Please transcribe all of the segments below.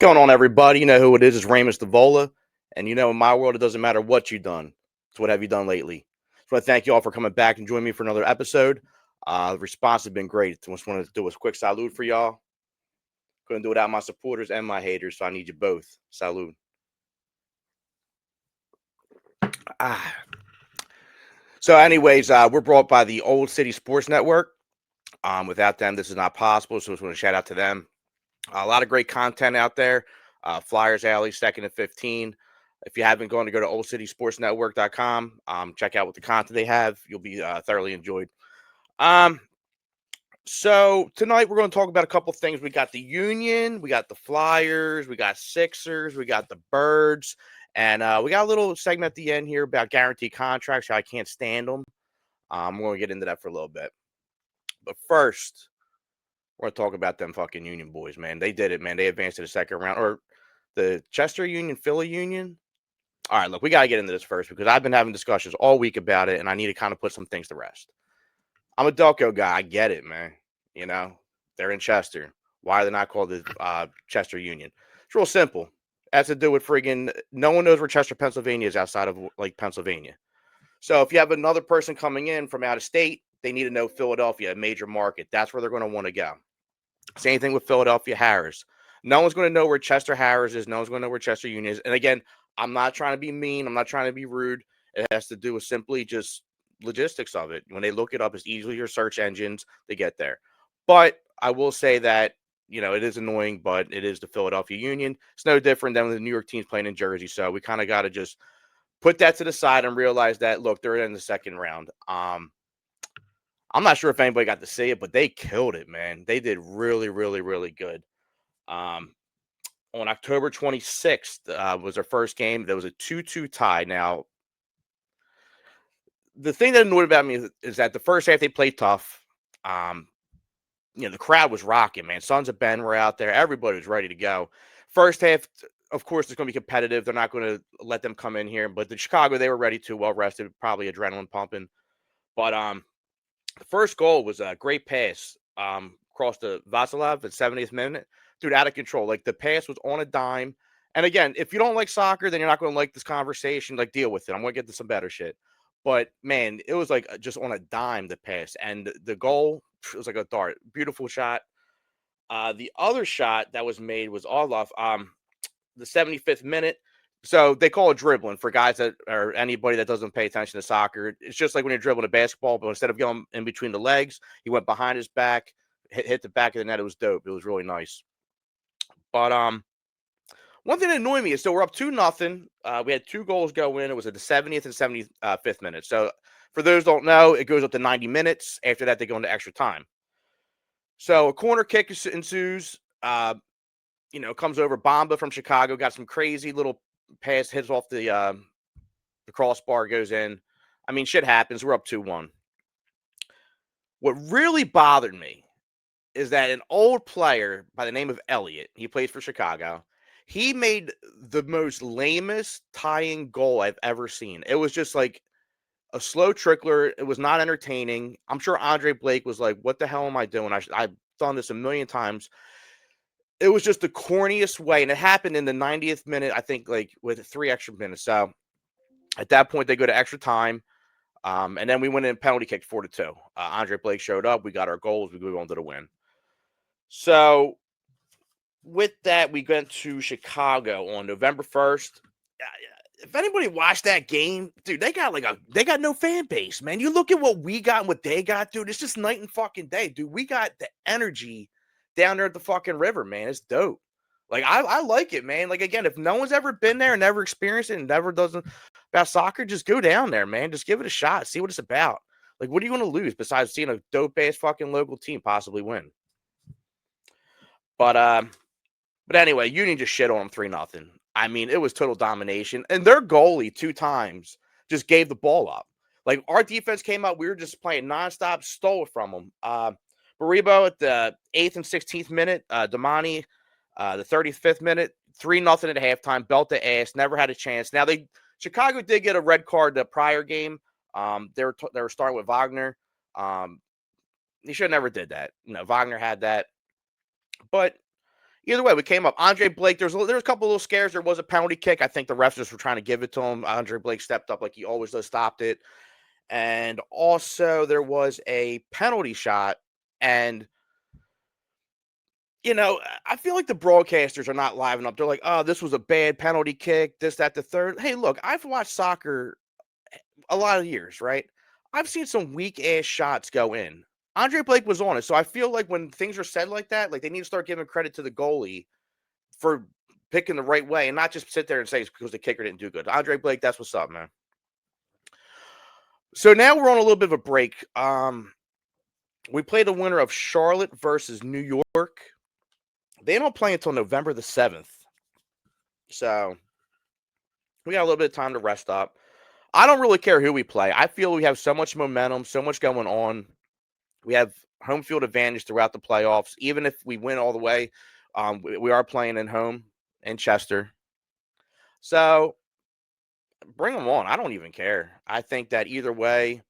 going on, everybody? You know who it is. It's Ramus Davola. And you know, in my world, it doesn't matter what you've done. It's what have you done lately. So I want to thank you all for coming back and joining me for another episode. The response has been great. I just want to do a quick salute for y'all. Couldn't do it without my supporters and my haters, so I need you both. Salute. Ah. So, anyways, we're brought by the Old City Sports Network. Without them, this is not possible. So I just want to shout out to them. A lot of great content out there. Flyers Alley, second and 15. If you haven't gone to go to oldcitysportsnetwork.com, check out what the content they have. You'll be thoroughly enjoyed. Um, so tonight we're going to talk about a couple things. We got the Union, we got the Flyers, we got Sixers, we got the Birds, and we got a little segment at the end here about guaranteed contracts. How I can't stand them. We're going to get into that for a little bit. But first, we're going to talk about them fucking Union boys, man. They did it, man. They advanced to the second round. Or the Chester Union, Philly Union. All right, look, we got to get into this first because I've been having discussions all week about it, and I need to kind of put some things to rest. I'm a Delco guy. I get it, man. You know, they're in Chester. Why are they not called the Chester Union? It's real simple. It has to do with friggin' no one knows where Chester, Pennsylvania is outside of, like, Pennsylvania. So if you have another person coming in from out of state, they need to know Philadelphia, a major market. That's where they're going to want to go. Same thing with Philadelphia Harris. No one's going to know where Chester Harris is. No one's going to know where Chester Union is. And again, I'm not trying to be mean. I'm not trying to be rude. It has to do with simply just logistics of it. When they look it up, it's easily your search engines to get there. But I will say that, you know, it is annoying, but it is the Philadelphia Union. It's no different than when the New York team's playing in Jersey. So we kind of got to just put that to the side and realize that, look, they're in the second round. I'm not sure if anybody got to see it, but they killed it, man. They did really, really, really good. On October 26th was their first game. There was a 2-2 tie. Now, the thing that annoyed about me is that the first half they played tough. You know, the crowd was rocking, man. Sons of Ben were out there. Everybody was ready to go. First half, of course, it's going to be competitive. They're not going to let them come in here. But the Chicago, they were ready to, well rested, probably adrenaline pumping. But the first goal was a great pass across to Vasilev at 70th minute. Dude, out of control. Like, the pass was on a dime. And again, if you don't like soccer, then you're not going to like this conversation. Like, deal with it. I'm going to get to some better shit. But, man, it was like just on a dime, the pass. And the goal, it was like a dart. Beautiful shot. The other shot that was made was Orlov, the 75th minute. So they call it dribbling for guys that or anybody that doesn't pay attention to soccer. It's just like when you're dribbling a basketball, but instead of going in between the legs, he went behind his back, hit the back of the net. It was dope. It was really nice. But one thing that annoyed me is so we're up 2-0. We had 2 goals go in. It was at the 70th and 75th minute. So for those who don't know, it goes up to 90 minutes. After that, they go into extra time. So a corner kick ensues. You know, comes over Bamba from Chicago, got some crazy little pass, hits off the crossbar, goes in. I mean, shit happens. We're up 2-1. What really bothered me is that an old player by the name of Elliott, he plays for Chicago, he made the most lamest tying goal I've ever seen. It was just like a slow trickler. It was not entertaining. I'm sure Andre Blake was like, what the hell am I doing? I've done this a million times. It was just the corniest way, and it happened in the 90th minute, I think, like, with 3 extra minutes. So at that point, they go to extra time, and then we went in penalty kick 4-2. Andre Blake showed up. We got our goals. We moved on to the win. So with that, we went to Chicago on November 1st. If anybody watched that game, dude, they got no fan base, man. You look at what we got and what they got, dude. It's just night and fucking day, dude. We got the energy down there at the fucking river, man. It's dope. Like, I like it, man. Like, again, if no one's ever been there and never experienced it and never doesn't about soccer, just go down there, man. Just give it a shot. See what it's about. Like, what are you going to lose besides seeing a dope ass fucking local team possibly win? But anyway, Union just shit on them 3-0. I mean, it was total domination. And their goalie 2 times just gave the ball up. Like, our defense came out, we were just playing nonstop, stole it from them. Baribo at the 8th and 16th minute, Damani, the 35th minute, 3-0 at halftime, belt the ass, never had a chance. Now, Chicago did get a red card the prior game. They were starting with Wagner. He should have never did that. You know, Wagner had that. But, Either way, we came up. Andre Blake, there was a couple little scares. There was a penalty kick. I think the refs just were trying to give it to him. Andre Blake stepped up like he always does, stopped it. And also there was a penalty shot. And, I feel like the broadcasters are not livening up. They're like, oh, this was a bad penalty kick, this, that, the third. Hey, look, I've watched soccer a lot of years, right? I've seen some weak ass shots go in. Andre Blake was on it. So I feel like when things are said like that, like they need to start giving credit to the goalie for picking the right way and not just sit there and say it's because the kicker didn't do good. Andre Blake, that's what's up, man. So now we're on a little bit of a break. We play the winner of Charlotte versus New York. They don't play until November the 7th. So we got a little bit of time to rest up. I don't really care who we play. I feel we have so much momentum, so much going on. We have home field advantage throughout the playoffs. Even if we win all the way, we are playing in home in Chester. So bring them on. I don't even care. I think that either way,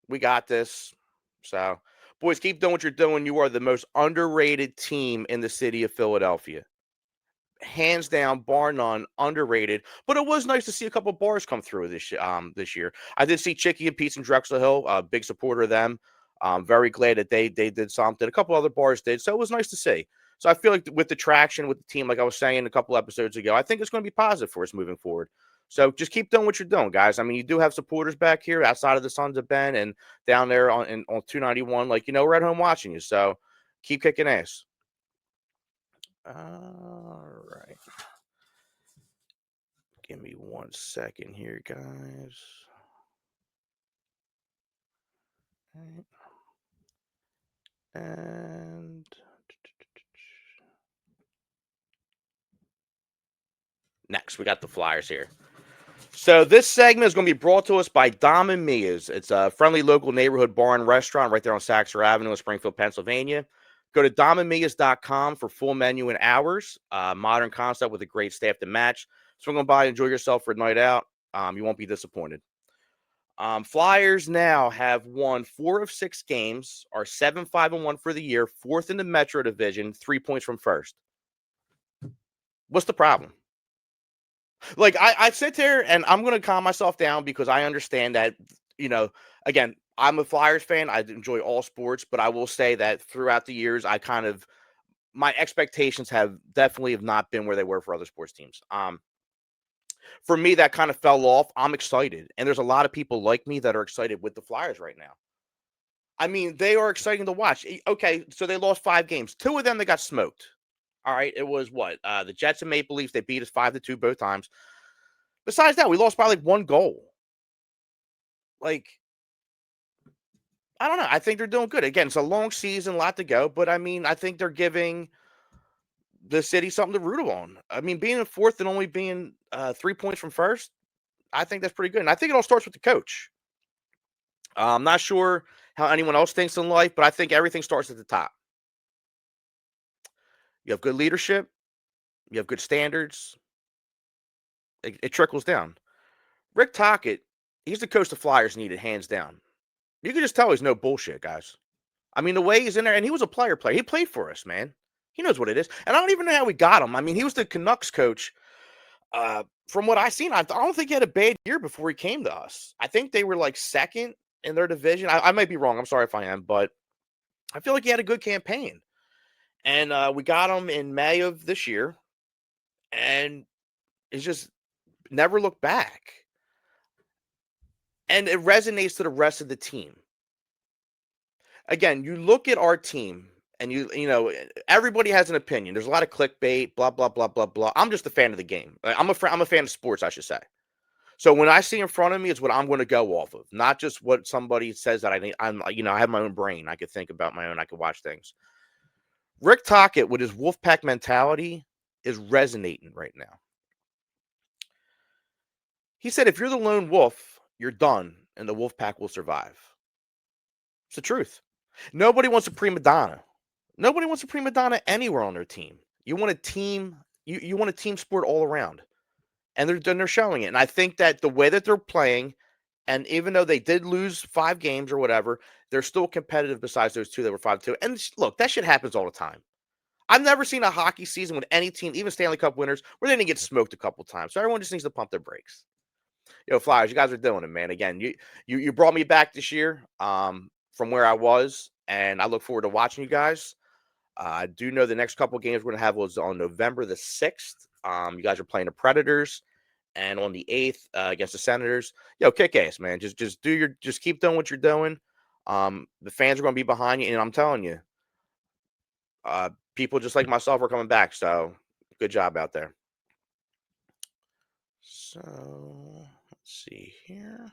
we got this. So, boys, keep doing what you're doing. You are the most underrated team in the city of Philadelphia. Hands down, bar none, underrated. But it was nice to see a couple bars come through this year. I did see Chicky and Pete's in Drexel Hill. Big supporter of them. Very glad that they did something. A couple other bars did, so it was nice to see. So I feel like with the traction with the team, like I was saying a couple episodes ago, I think it's going to be positive for us moving forward. So just keep doing what you're doing, guys. I mean, you do have supporters back here outside of the Sons of Ben and down there on 291. Like, we're at home watching you. So keep kicking ass. All right. Give me 1 second here, guys. And next, we got the Flyers here. So this segment is going to be brought to us by Dom and Mia's. It's a friendly local neighborhood bar and restaurant right there on Saxer Avenue in Springfield, Pennsylvania. Go to domandmias.com for full menu and hours. Modern concept with a great staff to match. So we're going to buy, enjoy yourself for a night out. You won't be disappointed. Flyers now have won 4 of 6 games, are 7-5-1 for the year, 4th in the Metro Division, 3 points from first. What's the problem? Like, I sit there and I'm going to calm myself down because I understand that, again, I'm a Flyers fan. I enjoy all sports, but I will say that throughout the years, my expectations have definitely not been where they were for other sports teams. For me, that kind of fell off. I'm excited. And there's a lot of people like me that are excited with the Flyers right now. I mean, they are exciting to watch. Okay, so they lost 5 games. 2 of them, they got smoked. All right, it was what? The Jets and Maple Leafs, they beat us 5-2 both times. Besides that, we lost by like 1 goal. Like, I don't know. I think they're doing good. Again, it's a long season, a lot to go. But, I mean, I think they're giving the city something to root on. I mean, being in 4th and only being 3 points from first, I think that's pretty good. And I think it all starts with the coach. I'm not sure how anyone else thinks in life, but I think everything starts at the top. You have good leadership. You have good standards. It trickles down. Rick Tocchet, he's the coach the Flyers needed, hands down. You can just tell he's no bullshit, guys. I mean, the way he's in there, and he was a player. He played for us, man. He knows what it is. And I don't even know how we got him. I mean, he was the Canucks coach. From what I've seen, I don't think he had a bad year before he came to us. I think they were like second in their division. I might be wrong. I'm sorry if I am, but I feel like he had a good campaign. And we got him in May of this year. And it's just never looked back. And it resonates to the rest of the team. Again, you look at our team and everybody has an opinion. There's a lot of clickbait, blah, blah, blah, blah, blah. I'm just a fan of the game. I'm a fan of sports, I should say. So when I see in front of me, it's what I'm going to go off of, not just what somebody says that I need. I have my own brain. I could think about my own. I could watch things. Rick Tocchet, with his Wolfpack mentality, is resonating right now. He said, if you're the lone wolf, you're done, and the Wolfpack will survive. It's the truth. Nobody wants a prima donna. Nobody wants a prima donna anywhere on their team. You want a team. You want a team sport all around, and they're showing it. And I think that the way that they're playing, and even though they did lose 5 games or whatever, they're still competitive. Besides those 2 that were 5-2. And look, that shit happens all the time. I've never seen a hockey season with any team, even Stanley Cup winners, where they didn't get smoked a couple times. So everyone just needs to pump their brakes. Yo, Flyers, you guys are doing it, man. Again, you brought me back this year from where I was, and I look forward to watching you guys. I do know the next couple games we're gonna have was on November the 6th. You guys are playing the Predators, and on the 8th against the Senators. Yo, kick ass, man. Just keep doing what you're doing. The fans are gonna be behind you, and I'm telling you, people just like myself are coming back. So good job out there. So let's see here.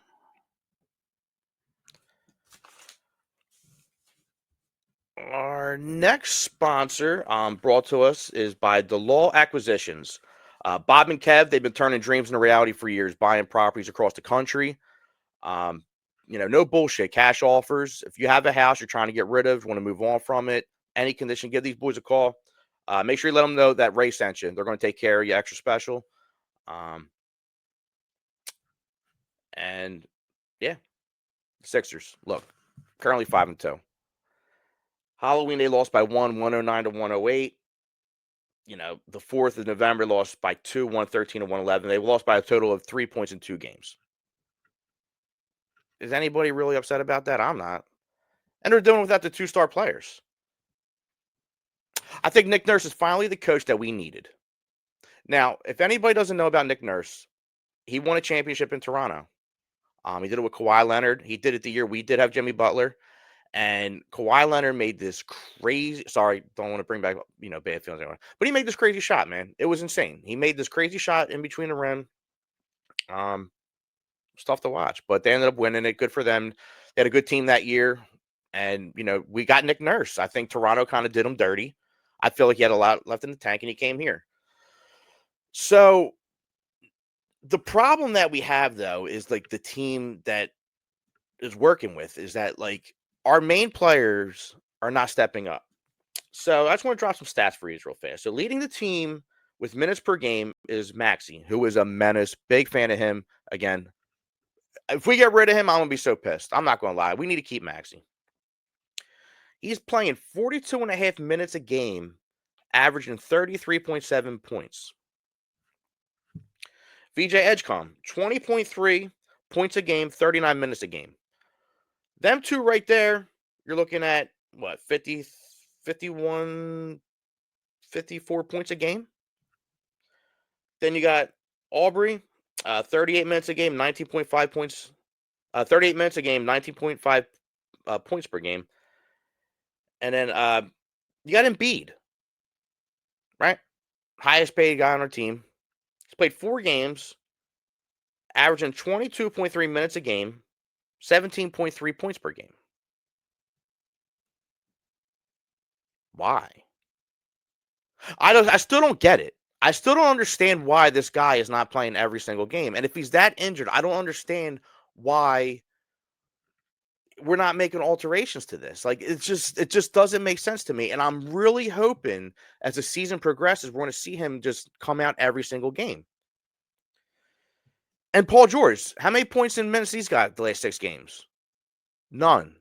Our next sponsor, brought to us, is by DeLaw Acquisitions. Bob and Kev, they've been turning dreams into reality for years, buying properties across the country. Um, no bullshit. Cash offers. If you have a house you're trying to get rid of, want to move on from it, any condition, give these boys a call. Make sure you let them know that Ray sent you. They're going to take care of you extra special. And yeah, Sixers. Look, currently 5-2. Halloween, they lost by 109 to 108. The 4th of November lost by 2, 113 to 111. They lost by a total of 3 points in 2 games. Is anybody really upset about that? I'm not. And they're doing it without the 2-star players. I think Nick Nurse is finally the coach that we needed. Now, if anybody doesn't know about Nick Nurse, he won a championship in Toronto. He did it with Kawhi Leonard. He did it the year we did have Jimmy Butler. And Kawhi Leonard made this crazy, sorry, don't want to bring back, bad feelings anymore, but he made this crazy shot, man. It was insane. He made this crazy shot in between the rim. Stuff to watch, but they ended up winning it. Good for them. They had a good team that year. And, we got Nick Nurse. I think Toronto kind of did him dirty. I feel like he had a lot left in the tank and he came here. So the problem that we have, though, is like the team that is working with is that like our main players are not stepping up. So I just want to drop some stats for you real fast. So leading the team with minutes per game is Maxey, who is a menace. Big fan of him. Again, if we get rid of him, I'm going to be so pissed. I'm not going to lie. We need to keep Maxey. He's playing 42 and a half minutes a game, averaging 33.7 points. VJ Edgecombe, 20.3 points a game, 39 minutes a game. Them two right there, you're looking at, what, 50, 51, 54 points a game? Then you got Aubrey, 38 minutes a game, 19.5 points. 38 minutes a game, 19.5 points per game. And then you got Embiid, right? Highest paid guy on our team. He's played 4 games, averaging 22.3 minutes a game, 17.3 points per game. Why? I still don't get it. I still don't understand why this guy is not playing every single game. And if he's that injured, I don't understand why we're not making alterations to this. Like it just doesn't make sense to me. And I'm really hoping as the season progresses, we're going to see him just come out every single game. And Paul George, how many points in minutes he's got the last 6 games? None.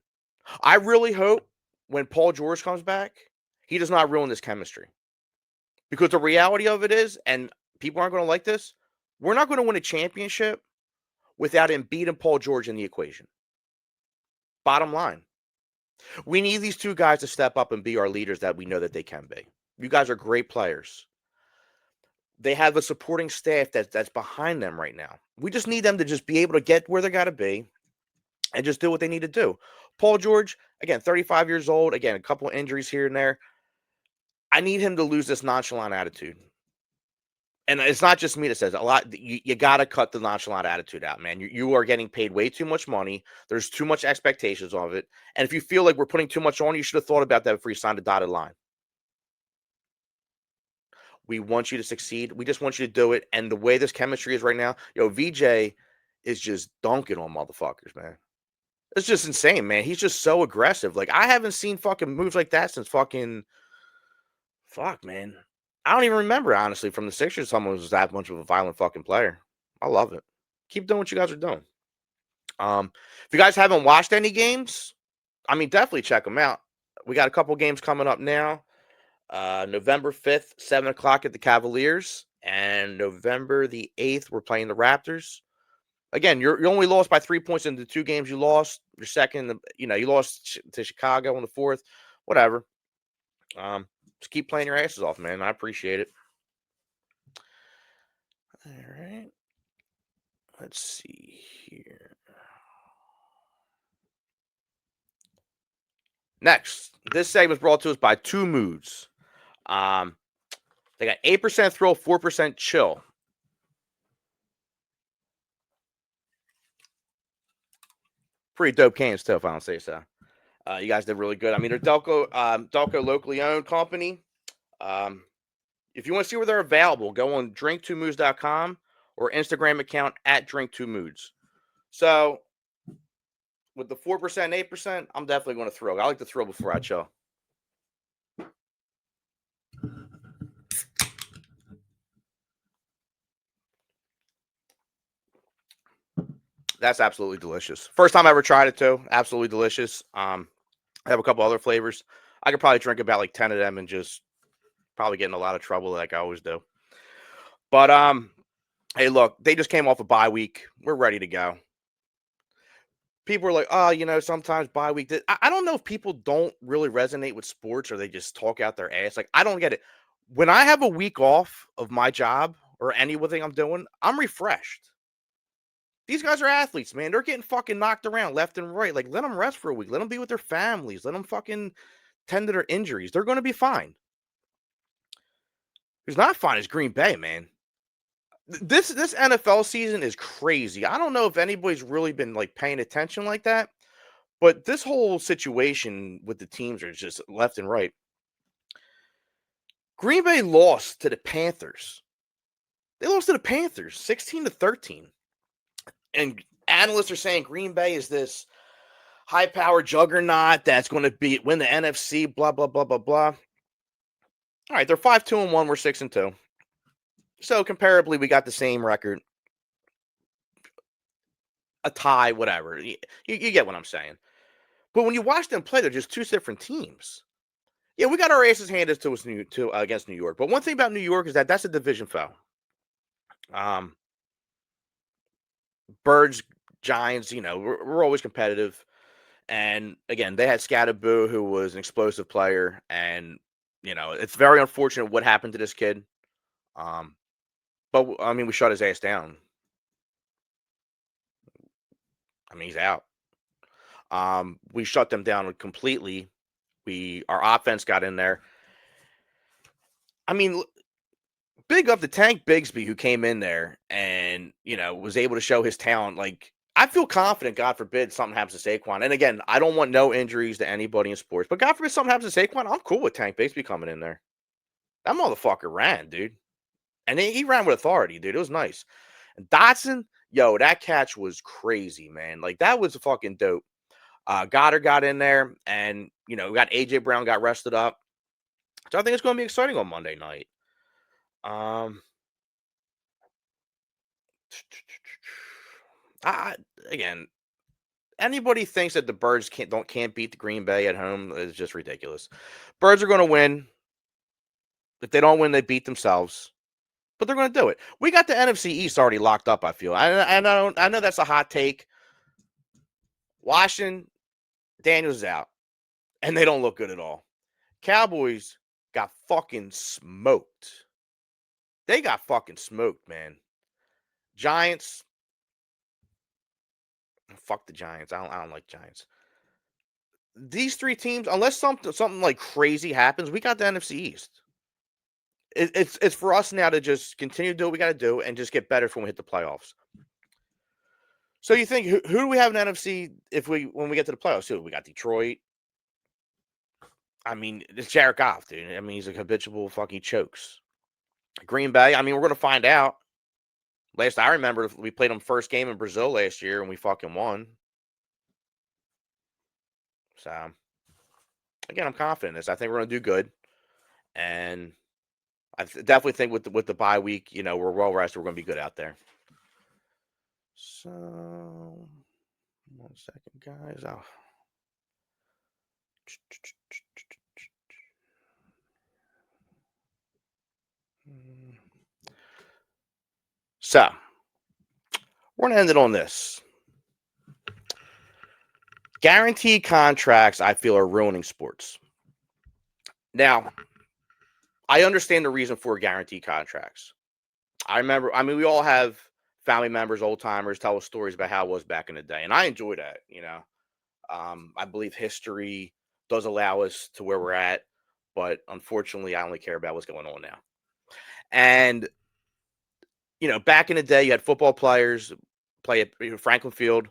I really hope when Paul George comes back, he does not ruin this chemistry. Because the reality of it is, and people aren't going to like this, we're not going to win a championship without Embiid and Paul George in the equation. Bottom line. We need these 2 guys to step up and be our leaders that we know that they can be. You guys are great players. They have a supporting staff that's behind them right now. We just need them to just be able to get where they got to be and just do what they need to do. Paul George, again, 35 years old. Again, a couple of injuries here and there. I need him to lose this nonchalant attitude. And it's not just me that says it. A lot. You got to cut the nonchalant attitude out, man. You are getting paid way too much money. There's too much expectations of it. And if you feel like we're putting too much on, you should have thought about that before you signed a dotted line. We want you to succeed. We just want you to do it. And the way this chemistry is right now, VJ is just dunking on motherfuckers, man. It's just insane, man. He's just so aggressive. Like, I haven't seen fucking moves like that since fucking man. I don't even remember, honestly, from the Sixers, someone was that much of a violent fucking player. I love it. Keep doing what you guys are doing. If you guys haven't watched any games, I mean, definitely check them out. We got a couple games coming up now. November 5th, 7 o'clock at the Cavaliers. And November the 8th, we're playing the Raptors. Again, you only lost by 3 points in the 2 games you lost. You're second, you lost to Chicago on the 4th. Whatever. Just keep playing your asses off, man. I appreciate it. All right. Let's see here. Next, this segment is brought to us by Two Moods. They got 8% thrill, 4% chill. Pretty dope cans, too, if I don't say so. You guys did really good. I mean, they're Delco locally owned company. If you want to see where they're available, go on drink2moods.com or Instagram account at drink2moods. So, with the 4% and 8%, I'm definitely going to thrill. I like to thrill before I chill. That's absolutely delicious. First time I ever tried it too. Absolutely delicious. I have a couple other flavors. I could probably drink about like 10 of them and just probably get in a lot of trouble like I always do. But hey, look, they just came off a bye week. We're ready to go. People are like, oh, sometimes bye week. I don't know if people don't really resonate with sports or they just talk out their ass. Like, I don't get it. When I have a week off of my job or anything I'm doing, I'm refreshed. These guys are athletes, man. They're getting fucking knocked around left and right. Like, let them rest for a week. Let them be with their families. Let them fucking tend to their injuries. They're going to be fine. Who's not fine is Green Bay, man. This NFL season is crazy. I don't know if anybody's really been like paying attention like that, but this whole situation with the teams are just left and right. Green Bay lost to the Panthers. They lost to the Panthers 16-13. And analysts are saying Green Bay is this high-powered juggernaut that's going to win the NFC, blah, blah, blah, blah, blah. All right, they're 5-2-1, we're 6-2. So comparably, we got the same record. A tie, whatever. You get what I'm saying. But when you watch them play, they're just two different teams. Yeah, we got our aces handed to us against New York. But one thing about New York is that's a division foul. Birds, Giants, we're always competitive. And again, they had Scatterboo, who was an explosive player, and it's very unfortunate what happened to this kid. But I mean, we shut his ass down. I mean, he's out. We shut them down completely. Our offense got in there. I mean, big up to Tank Bigsby, who came in there and was able to show his talent. Like, I feel confident, God forbid something happens to Saquon. And again, I don't want no injuries to anybody in sports, but God forbid something happens to Saquon, I'm cool with Tank Bigsby coming in there. That motherfucker ran, dude. And he ran with authority, dude. It was nice. And Dotson, that catch was crazy, man. Like, that was fucking dope. Goddard got in there, and we got AJ Brown got rested up. So I think it's going to be exciting on Monday night. Again, anybody thinks that the Birds can't beat the Green Bay at home is just ridiculous. Birds are going to win. If they don't win, they beat themselves. But they're going to do it. We got the NFC East already locked up, I feel. I know that's a hot take. Washington, Daniels is out, and they don't look good at all. Cowboys got fucking smoked. They got fucking smoked, man. Giants, fuck the Giants. I don't like Giants. These three teams, unless something like crazy happens, we got the NFC East. It's for us now to just continue to do what we got to do and just get better when we hit the playoffs. So you think who do we have in NFC when we get to the playoffs? Who we got? Detroit. I mean, it's Jared Goff, dude. I mean, he's a habitual fucking chokes. Green Bay. I mean, we're gonna find out. Last I remember, we played them first game in Brazil last year and we fucking won. So again, I'm confident in this. I think we're gonna do good, and I definitely think with the bye week, we're well rested. We're gonna be good out there. So 1 second, guys. So we're going to end it on this. Guaranteed contracts, I feel, are ruining sports. Now, I understand the reason for guaranteed contracts. We all have family members, old timers, tell us stories about how it was back in the day. And I enjoy that, I believe history does allow us to where we're at, but unfortunately, I only care about what's going on now. And, back in the day, you had football players play at Franklin Field,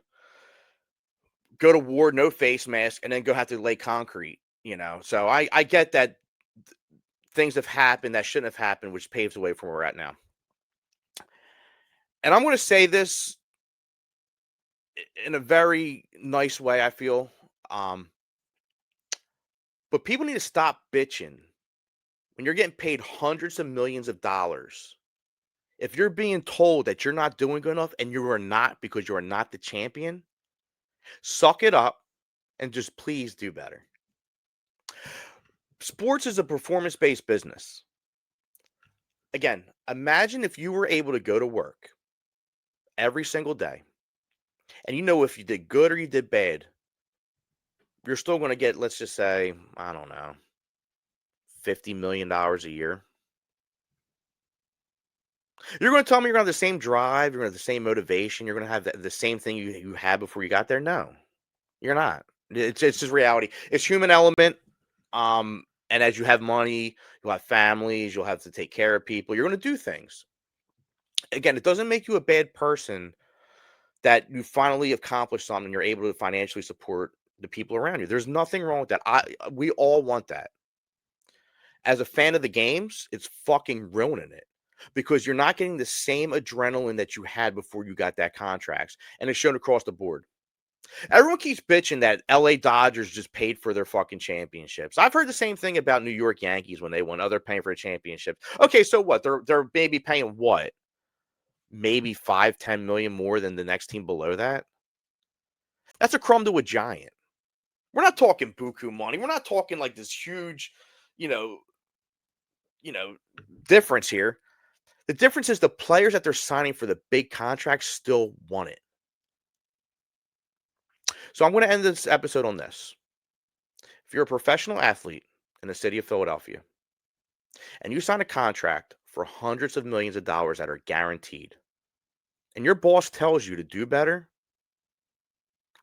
go to war, no face mask, and then go have to lay concrete. So I get that things have happened that shouldn't have happened, which paves the way for where we're at now. And I'm going to say this in a very nice way, I feel. But people need to stop bitching when you're getting paid hundreds of millions of dollars. If you're being told that you're not doing good enough and you are not because you are not the champion, suck it up and just please do better. Sports is a performance based business. Again, imagine if you were able to go to work every single day and if you did good or you did bad, you're still going to get, let's just say, I don't know, $50 million a year. You're going to tell me you're going to have the same drive, you're going to have the same motivation, you're going to have the same thing you had before you got there? No, you're not. It's just reality. It's human element. And as you have money, you'll have families, you'll have to take care of people. You're going to do things. Again, it doesn't make you a bad person that you finally accomplished something. You're able to financially support the people around you. There's nothing wrong with that. We all want that. As a fan of the games, it's fucking ruining it because you're not getting the same adrenaline that you had before you got that contract, and it's shown across the board. Everyone keeps bitching that LA Dodgers just paid for their fucking championships. I've heard the same thing about New York Yankees when they won. Oh, they're paying for a championship. Okay, so what? They're maybe paying what? Maybe 5-10 million more than the next team below that. That's a crumb to a giant. We're not talking buku money. We're not talking like this huge, you know, difference here. The difference is the players that they're signing for the big contracts still want it. So I'm going to end this episode on this. If you're a professional athlete in the city of Philadelphia and you sign a contract for hundreds of millions of dollars that are guaranteed, and your boss tells you to do better,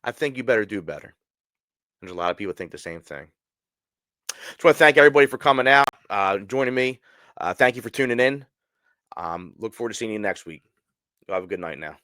I think you better do better. There's a lot of people think the same thing. Just want to thank everybody for coming out, joining me. Thank you for tuning in. Look forward to seeing you next week. You'll have a good night now.